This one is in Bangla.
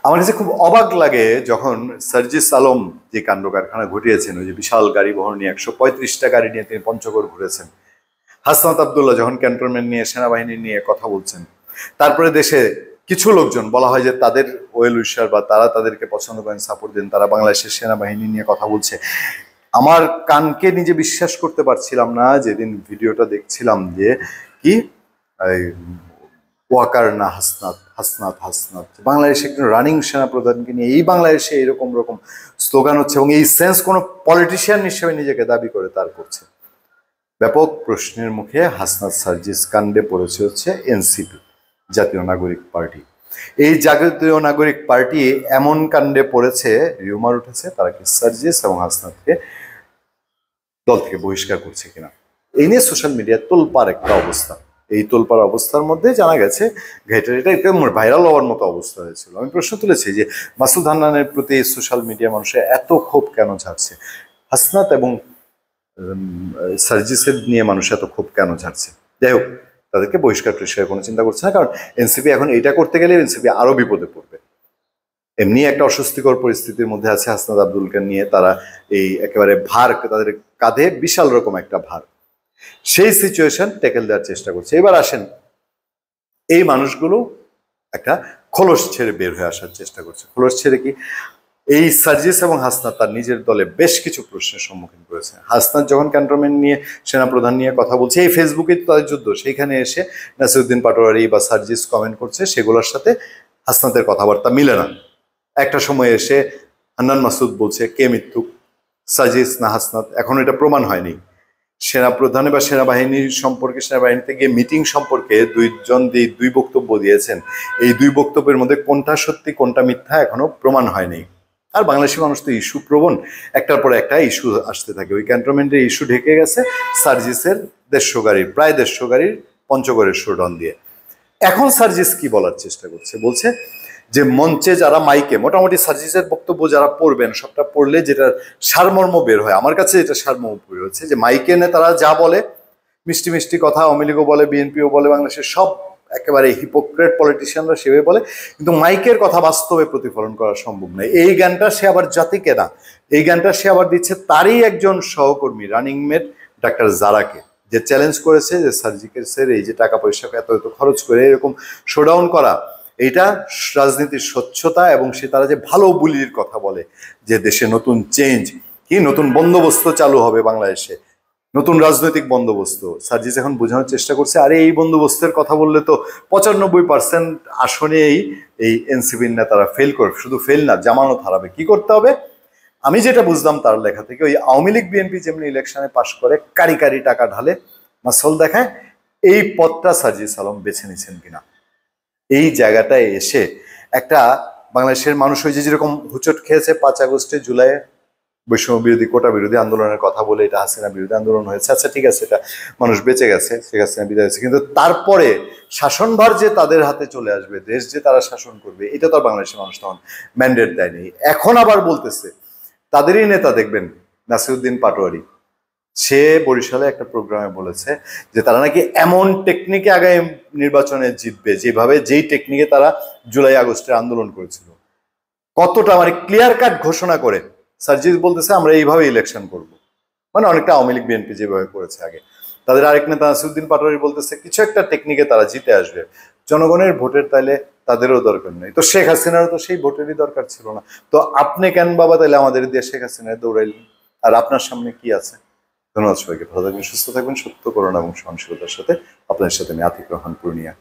আমার কাছে খুব অবাক লাগে যখন সার্জিস আলম যে কাণ্ড কারখানা ঘটিয়েছেন, ওই যে বিশাল গাড়ি বহর নিয়ে 135টা গাড়ি নিয়ে তিনি পঞ্চগড় ঘুরেছেন, হাসনাত আব্দুল্লাহ যখন ক্যান্টনমেন্ট নিয়ে সেনাবাহিনী নিয়ে কথা বলছেন, তারপরে দেশে কিছু লোকজন বলা হয় যে তাদের ওয়েল উইশার বা তারা তাদেরকে পছন্দ করেন, সাপোর্ট দেন, তারা বাংলাদেশের সেনাবাহিনী নিয়ে কথা বলছে। আমার কানকে নিজে বিশ্বাস করতে পারছিলাম না যেদিন ভিডিওটা দেখছিলাম, যে কি ওয়াকার না হাসনাত, হাসনাত হাসনাত, বাংলাদেশে একজন রানিং সেনাপ্রধানকে নিয়ে এই বাংলাদেশে এরকম রকম স্লোগান হচ্ছে, এবং এই সেন্স কোনো পলিটিশিয়ান হিসেবে নিজেকে দাবি করে তার করছে। ব্যাপক প্রশ্নের মুখে হাসনাত সার্জিস কাণ্ডে পড়েছে হচ্ছে এনসিপি, জাতীয় নাগরিক পার্টি। এই জাতীয় নাগরিক পার্টি এমন কাণ্ডে পড়েছে, রিউমার উঠেছে তারা কি সার্জিস এবং হাসনাতকে দল থেকে বহিষ্কার করছে কিনা। এই নিয়ে সোশ্যাল মিডিয়ায় তোলপাড় একটা অবস্থা। এই তোলপাড় অবস্থার মধ্যে জানা গেছে এটা একদম ভাইরাল হওয়ার মতো অবস্থা হয়েছিল। আমি প্রশ্ন তুলেছি যে মাসুদ হান্নানের প্রতি সোশ্যাল মিডিয়া মানুষের এত ক্ষোভ কেন ঝাড়ছে, হাসনাত এবং সার্জিসের নিয়ে মানুষ এত ক্ষোভ কেন ঝাড়ছে। যাই হোক, তাদেরকে বহিষ্কার টহিষ্কার কোনো চিন্তা করছে না, কারণ এনসিপি এখন এইটা করতে গেলে এনসিপি আরো বিপদে পড়বে। এমনি একটা অস্বস্তিকর পরিস্থিতির মধ্যে আছে হাসনাত আব্দুলকে নিয়ে, তারা এই একেবারে ভার, তাদের কাঁধে বিশাল রকম একটা ভার, সেই সিচুয়েশন ট্যাকেল দেওয়ার চেষ্টা করছে। এবার আসেন, এই মানুষগুলো একটা খোলস ছেড়ে বের হয়ে আসার চেষ্টা করছে। খোলস ছেড়ে কি, এই সার্জিস এবং হাসনাত তার নিজের দলে বেশ কিছু প্রশ্নের সম্মুখীন করেছে। হাসনাত যখন ক্যান্টনমেন্ট নিয়ে সেনাপ্রধান নিয়ে কথা বলছে, এই ফেসবুকে তাদের যুদ্ধ, সেইখানে এসে নাসিরউদ্দিন পাটোয়ারি বা সার্জিস কমেন্ট করছে, সেগুলোর সাথে হাসনাতের কথাবার্তা মিলে না। একটা সময় এসে হান্নান মাসুদ বলছে কে মিথ্যুক, সার্জিস না হাসনাত, এখন এটা প্রমাণ হয়নি। সেনাপ্রধানে বা সেনাবাহিনীর সম্পর্কে, সেনাবাহিনীতে গিয়ে মিটিং সম্পর্কে দুইজন দুই বক্তব্য দিয়েছেন, এই দুই বক্তব্যের মধ্যে কোনটা সত্যি কোনটা মিথ্যা এখনো প্রমাণ হয়নি। আর বাংলাদেশি মানুষ তো ইস্যু প্রবণ, একটার পর একটা ইস্যু আসতে থাকে। ওই ক্যান্টনমেন্টের ইস্যু ঢেকে গেছে সার্জিসের 150 গাড়ির, প্রায় 150 গাড়ির পঞ্চগড়ের শোডাউন দিয়ে। এখন সার্জিস কি বলার চেষ্টা করছে, বলছে যে মঞ্চে যারা মাইকে, মোটামুটি সার্জিসের বক্তব্য যারা পড়বেন, সবটা পড়লে যেটা সারমর্ম বের হয়, আমার কাছে এটা সারমর্ম বের হচ্ছে, যে মাইকে এনে তারা যা বলে, মিষ্টি মিষ্টি কথা আওয়ামী লীগও বলে, বিএনপিও বলে, বাংলাদেশের সব একেবারে হিপোক্রেট পলিটিশিয়ানরা সেভাবে বলে, কিন্তু মাইকের কথা বাস্তবে প্রতিফলন করা সম্ভব নয়। এই গানটা সে আবার জাতিকে না, এই গানটা সে আবার দিচ্ছে তারই একজন সহকর্মী, রানিং মেট ডাক্তার জারাকে, যে চ্যালেঞ্জ করেছে যে সার্জিক্যালসের এই যে টাকা পয়সা এত এত খরচ করে এরকম শোডাউন করা, এইটা রাজনীতির স্বচ্ছতা, এবং সে তারা যে ভালো বুলির কথা বলে, যে দেশে নতুন চেঞ্জ, কি নতুন বন্দোবস্ত চালু হবে বাংলাদেশে, নতুন রাজনৈতিক বন্দোবস্ত। সার্জিস এখন বোঝানোর চেষ্টা করছে, আরে এই বন্দোবস্তের কথা বললে তো 95% আসনেই এই এনসিপির নেতারা ফেল করবে, শুধু ফেল না জামানত হারাবে। কি করতে হবে, আমি যেটা বুঝলাম তার লেখা থেকে, ওই আওয়ামী লীগ বিএনপি যেমনি ইলেকশনে পাশ করে কারি কারি টাকা ঢালে, মাসল দেখায়, এই পথটা সার্জিস আলম বেছে নিছেন কিনা। এই জায়গাটায় এসে একটা বাংলাদেশের মানুষ ওই যে যেরকম হুচট খেয়েছে 5 আগস্টে, জুলাইয়ে বৈষম্য বিরোধী, কোটা বিরোধী আন্দোলনের কথা বলে এটা হাসিনা বিরোধী আন্দোলন হয়েছে, আচ্ছা ঠিক আছে, এটা মানুষ বেঁচে গেছে, শেখ হাসিনা বিদায় হয়েছে, কিন্তু তারপরে শাসনভার যে তাদের হাতে চলে আসবে, দেশ যে তারা শাসন করবে, এটা তো আর বাংলাদেশের মানুষ তখন ম্যান্ডেট দেয়নি। এখন আবার বলতেছে, তাদেরই নেতা দেখবেন নাসিরউদ্দিন পাটোয়ারি, সে বরিশালে একটা প্রোগ্রামে বলেছে যে তারা নাকি এমন টেকনিকে আগামী নির্বাচনে জিতবে, যেভাবে যেই টেকনিকে তারা জুলাই আগস্টের আন্দোলন করেছিল, কতটা মানে ক্লিয়ার কাট ঘোষণা করে সার্জিস বলতেছে আমরা এইভাবে ইলেকশন করব, মানে অনেকটা আওয়ামী লীগ বিএনপি যেভাবে করেছে আগে। তাদের আরেক নেতা নাসিরউদ্দিন পাটোয়ারি বলতেছে কিছু একটা টেকনিকে তারা জিতে আসবে, জনগণের ভোটের তাইলে তাদেরও দরকার নেই, তো শেখ হাসিনারও তো সেই ভোটেরই দরকার ছিল না, তো আপনি কেন বাবা তাইলে আমাদের দিয়ে শেখ হাসিনায় দৌড়াইলেন, আর আপনার সামনে কি আছে। ধন্যবাদ সবাইকে, ভালো থাকবেন, সুস্থ থাকবেন, সত্য করুণা এবং সহনশীলতার সাথে। আপনাদের সাথে আমি আতিক রহমান পূর্ণিয়া।